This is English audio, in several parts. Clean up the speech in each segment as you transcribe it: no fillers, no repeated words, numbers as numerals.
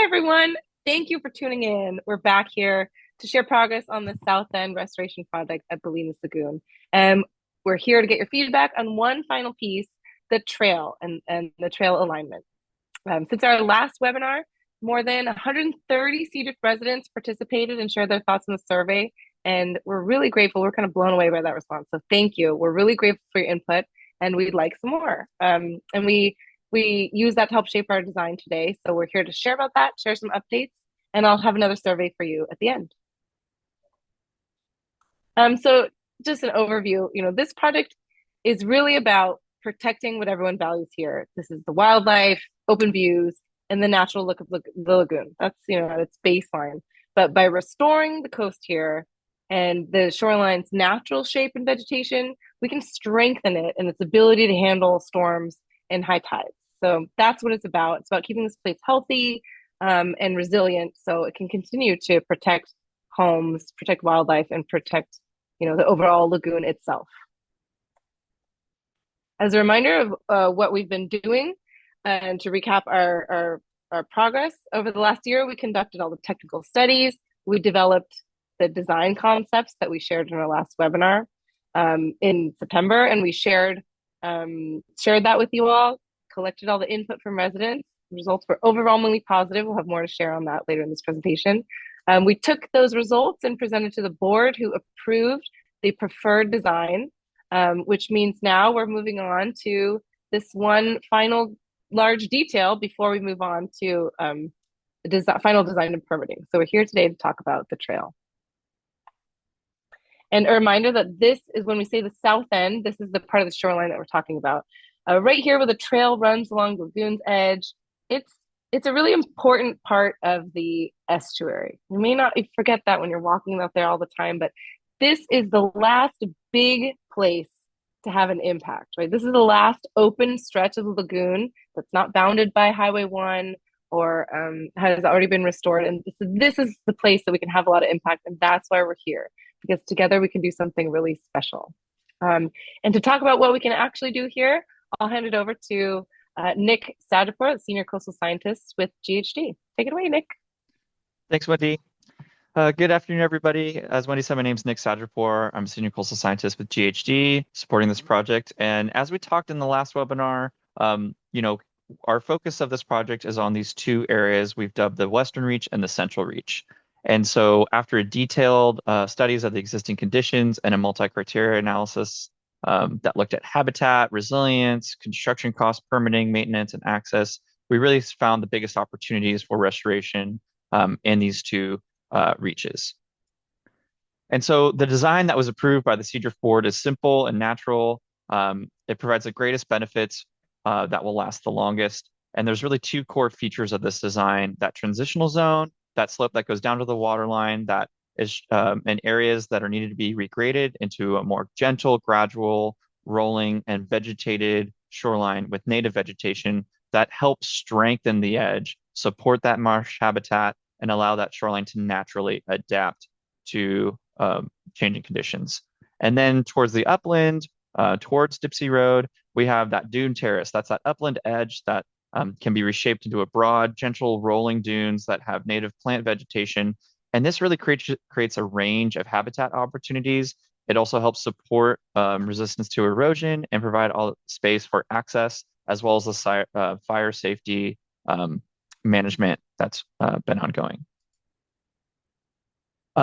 Hi, everyone. Thank you for tuning in. We're back here to share progress on the South End Restoration Project at Bolinas Lagoon. And we're here to get your feedback on one final piece, the trail and the trail alignment. Since our last webinar, more than 130 CEDARC residents participated and shared their thoughts in the survey. And we're really grateful. We're kind of blown away by that response. So thank you. We're really grateful for your input and we'd like some more. And we use that to help shape our design today. So we're here to share about that, share some updates, and I'll have another survey for you at the end. So just an overview, this project is really about protecting what everyone values here. This is the wildlife, open views, and the natural look of the lagoon. That's, at its baseline. But by restoring the coast here and the shoreline's natural shape and vegetation, we can strengthen it and its ability to handle storms and high tides. So that's what it's about. It's about keeping this place healthy and resilient so it can continue to protect homes, protect wildlife, and protect the overall lagoon itself. As a reminder of what we've been doing, and to recap our progress over the last year, we conducted all the technical studies. We developed the design concepts that we shared in our last webinar in September, and we shared that with you all, collected all the input from residents. The results were overwhelmingly positive. We'll have more to share on that later in this presentation. We took those results and presented to the board, who approved the preferred design, which means now we're moving on to this one final large detail before we move on to the final design and permitting. So we're here today to talk about the trail. And a reminder that this is, when we say the south end, this is the part of the shoreline that we're talking about. Right here where the trail runs along the lagoon's edge, it's a really important part of the estuary. You may not forget that when you're walking out there all the time, but this is the last big place to have an impact, right? This is the last open stretch of the lagoon that's not bounded by Highway 1 or has already been restored. And this is the place that we can have a lot of impact. And that's why we're here, because together we can do something really special. And to talk about what we can actually do here, I'll hand it over to Nick Sadapur, Senior Coastal Scientist with GHD. Take it away, Nick. Thanks, Wendy. Good afternoon, everybody. As Wendy said, my name is Nick Sadapur. I'm a Senior Coastal Scientist with GHD, supporting this project. And as we talked in the last webinar, our focus of this project is on these two areas we've dubbed the Western Reach and the Central Reach. And so after a detailed studies of the existing conditions and a multi-criteria analysis that looked at habitat, resilience, construction costs, permitting, maintenance, and access, we really found the biggest opportunities for restoration in these two reaches. And so the design that was approved by the CEDARC board is simple and natural. It provides the greatest benefits that will last the longest. And there's really two core features of this design: that transitional zone, that slope that goes down to the water line, that is in areas that are needed to be regraded into a more gentle, gradual, rolling, and vegetated shoreline with native vegetation that helps strengthen the edge, support that marsh habitat, and allow that shoreline to naturally adapt to changing conditions. And then towards the upland, towards Dipsey Road, we have that dune terrace. That's that upland edge that can be reshaped into a broad, gentle, rolling dunes that have native plant vegetation. And this really creates a range of habitat opportunities. It also helps support resistance to erosion and provide all space for access, as well as the fire safety management that's been ongoing.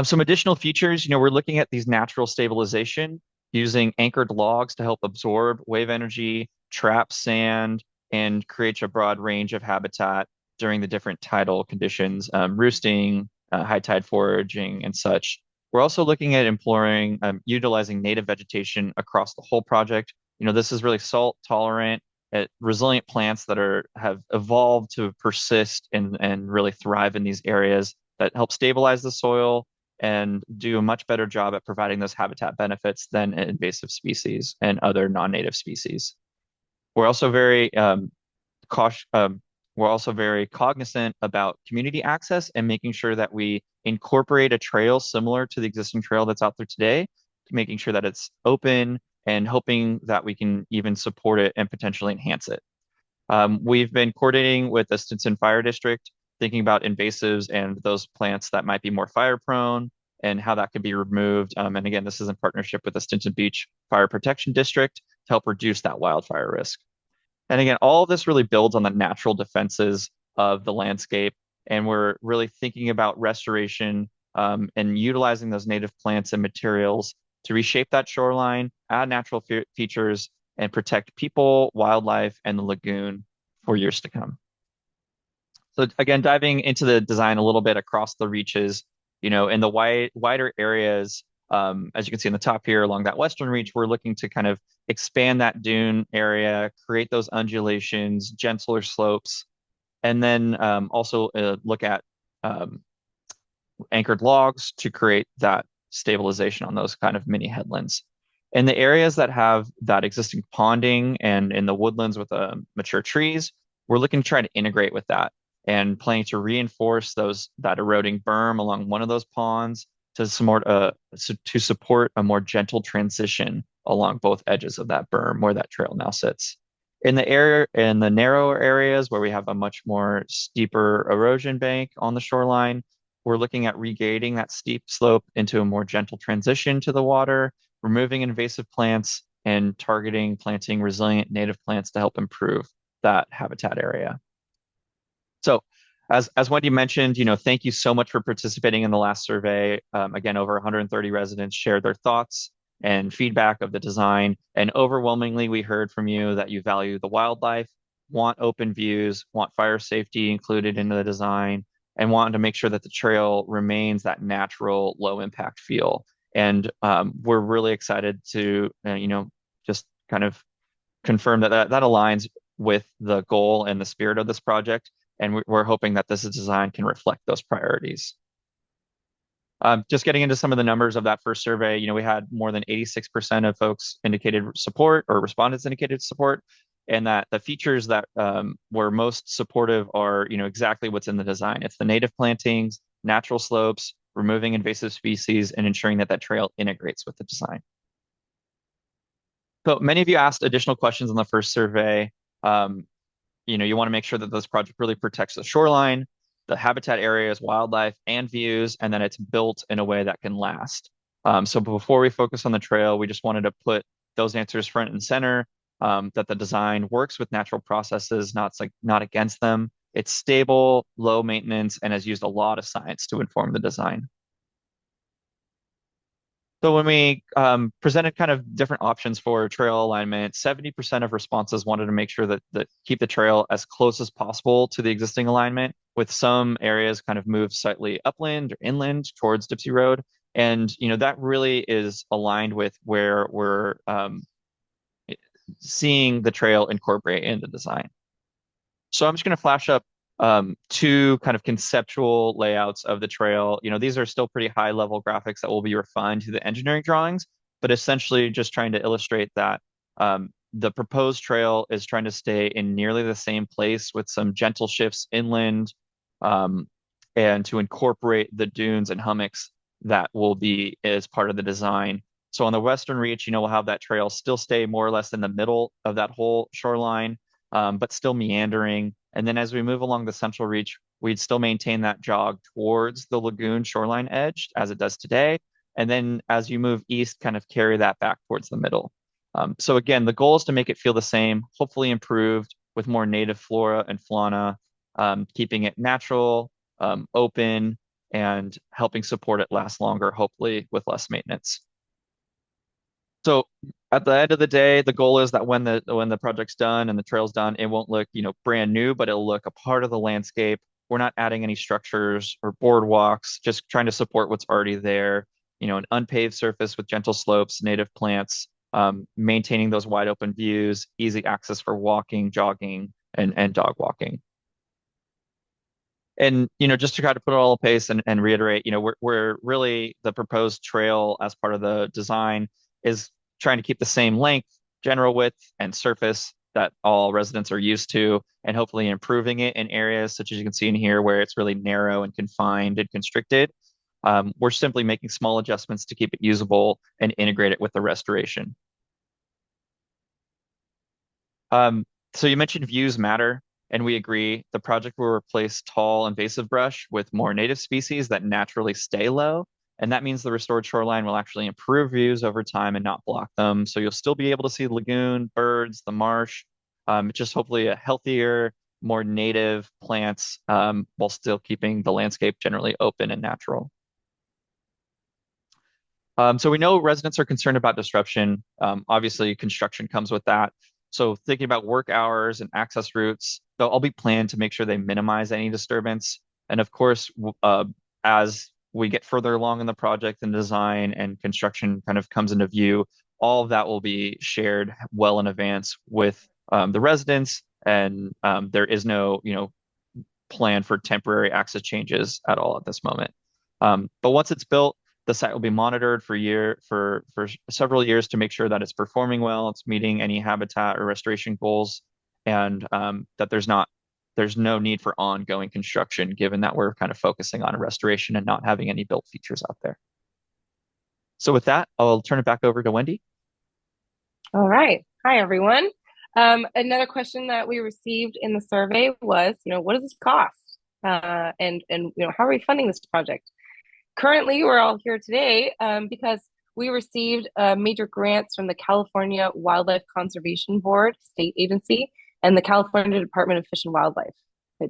Some additional features, we're looking at these natural stabilization using anchored logs to help absorb wave energy, trap sand, and create a broad range of habitat during the different tidal conditions, roosting, high tide foraging, and such. We're also looking at utilizing native vegetation across the whole project. This is really salt tolerant, resilient plants that have evolved to persist and really thrive in these areas that help stabilize the soil and do a much better job at providing those habitat benefits than invasive species and other non-native species. We're also very cognizant about community access and making sure that we incorporate a trail similar to the existing trail that's out there today, making sure that it's open and hoping that we can even support it and potentially enhance it. We've been coordinating with the Stinson Fire District thinking about invasives and those plants that might be more fire prone and how that could be removed. And again, this is in partnership with the Stinson Beach Fire Protection District to help reduce that wildfire risk. And again, all of this really builds on the natural defenses of the landscape. And we're really thinking about restoration and utilizing those native plants and materials to reshape that shoreline, add natural features, and protect people, wildlife, and the lagoon for years to come. So again, diving into the design a little bit across the reaches, in the wider areas, as you can see in the top here along that western reach, we're looking to kind of expand that dune area, create those undulations, gentler slopes, and then also look at um, anchored logs to create that stabilization on those kind of mini headlands. In the areas that have that existing ponding and in the woodlands with mature trees, we're looking to try to integrate with that and planning to reinforce that eroding berm along one of those ponds to support a more gentle transition along both edges of that berm where that trail now sits. In the narrower areas where we have a much more steeper erosion bank on the shoreline, we're looking at regrading that steep slope into a more gentle transition to the water, removing invasive plants, and targeting planting resilient native plants to help improve that habitat area. So, as Wendy mentioned, thank you so much for participating in the last survey. Again, over 130 residents shared their thoughts and feedback of the design, and overwhelmingly, we heard from you that you value the wildlife, want open views, want fire safety included in the design, and want to make sure that the trail remains that natural, low impact feel. And we're really excited to, just kind of confirm that aligns with the goal and the spirit of this project. And we're hoping that this design can reflect those priorities. Just getting into some of the numbers of that first survey, we had more than 86% of folks indicated support or respondents indicated support, and that the features that were most supportive are, exactly what's in the design. It's the native plantings, natural slopes, removing invasive species, and ensuring that that trail integrates with the design. So many of you asked additional questions on the first survey. You want to make sure that this project really protects the shoreline, the habitat areas, wildlife, and views, and then it's built in a way that can last. So before we focus on the trail, we just wanted to put those answers front and center, that the design works with natural processes, not against them. It's stable, low maintenance, and has used a lot of science to inform the design. So when we presented kind of different options for trail alignment, 70% of responses wanted to make sure that keep the trail as close as possible to the existing alignment, with some areas kind of moved slightly upland or inland towards Dipsey Road. And that really is aligned with where we're seeing the trail incorporate in the design. So I'm just going to flash up two kind of conceptual layouts of the trail. These are still pretty high level graphics that will be refined to the engineering drawings, but essentially just trying to illustrate that the proposed trail is trying to stay in nearly the same place with some gentle shifts inland, and to incorporate the dunes and hummocks that will be as part of the design. So on the western reach, we'll have that trail still stay more or less in the middle of that whole shoreline, but still meandering. And then as we move along the central reach, we'd still maintain that jog towards the lagoon shoreline edge as it does today. And then as you move east, kind of carry that back towards the middle. So again, the goal is to make it feel the same, hopefully improved with more native flora and fauna, keeping it natural, open, and helping support it last longer, hopefully with less maintenance. So at the end of the day, the goal is that when the project's done and the trail's done, it won't look, brand new, but it'll look a part of the landscape. We're not adding any structures or boardwalks, just trying to support what's already there. An unpaved surface with gentle slopes, native plants, maintaining those wide open views, easy access for walking, jogging, and dog walking. And just to try to put it all in place and reiterate, we're really the proposed trail as part of the design is trying to keep the same length, general width, and surface that all residents are used to, and hopefully improving it in areas such as you can see in here where it's really narrow and confined and constricted. We're simply making small adjustments to keep it usable and integrate it with the restoration. So you mentioned views matter. And we agree the project will replace tall invasive brush with more native species that naturally stay low. And that means the restored shoreline will actually improve views over time and not block them. So you'll still be able to see the lagoon, birds, the marsh, just hopefully a healthier, more native plants, while still keeping the landscape generally open and natural. So we know residents are concerned about disruption. Obviously, construction comes with that. So thinking about work hours and access routes, they'll all be planned to make sure they minimize any disturbance. And of course, as we get further along in the project and design and construction kind of comes into view, all of that will be shared well in advance with the residents. And there is no, plan for temporary access changes at all at this moment. But once it's built, the site will be monitored for several years to make sure that it's performing well, it's meeting any habitat or restoration goals, and that there's no need for ongoing construction, given that we're kind of focusing on restoration and not having any built features out there. So with that, I'll turn it back over to Wendy. All right. Hi, everyone. Another question that we received in the survey was, what does this cost? And how are we funding this project? Currently, we're all here today because we received major grants from the California Wildlife Conservation Board, state agency, and the California Department of Fish and Wildlife.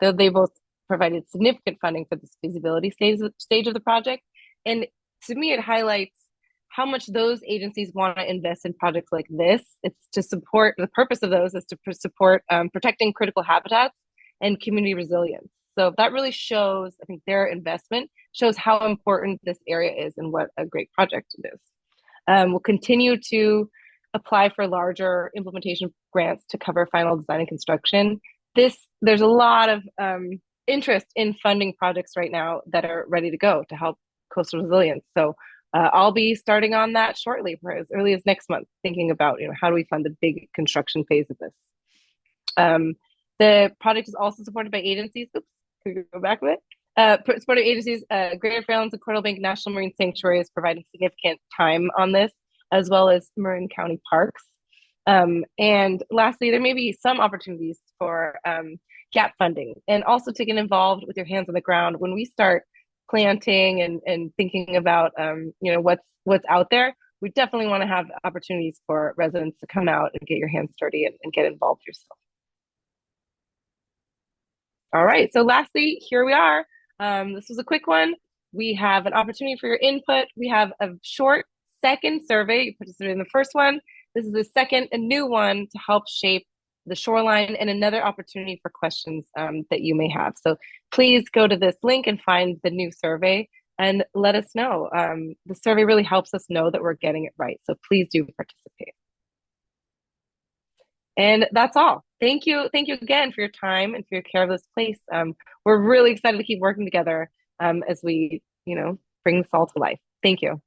They both provided significant funding for this feasibility stage of the project. And to me, it highlights how much those agencies want to invest in projects like this. It's to support, the purpose of those is to support protecting critical habitats and community resilience. So that really shows, I think, their investment shows how important this area is and what a great project it is. We'll continue to apply for larger implementation grants to cover final design and construction. There's a lot of interest in funding projects right now that are ready to go to help coastal resilience. So I'll be starting on that shortly, for as early as next month, thinking about how do we fund the big construction phase of this. The project is also supported by agencies. Oops, could we go back a bit? Supporting agencies, Greater Fairlands and Coral Bank National Marine Sanctuary is providing significant time on this, as well as Marin County Parks. And lastly, there may be some opportunities for gap funding and also to get involved with your hands on the ground when we start planting and thinking about what's out there. We definitely want to have opportunities for residents to come out and get your hands dirty and get involved yourself. All right, so lastly, here we are. This was a quick one. We have an opportunity for your input. We have a short second survey. You participated in the first one. This is the second, a new one to help shape the shoreline and another opportunity for questions that you may have. So please go to this link and find the new survey and let us know. The survey really helps us know that we're getting it right. So please do participate. And that's all. Thank you. Thank you again for your time and for your care of this place. We're really excited to keep working together as we, bring this all to life. Thank you.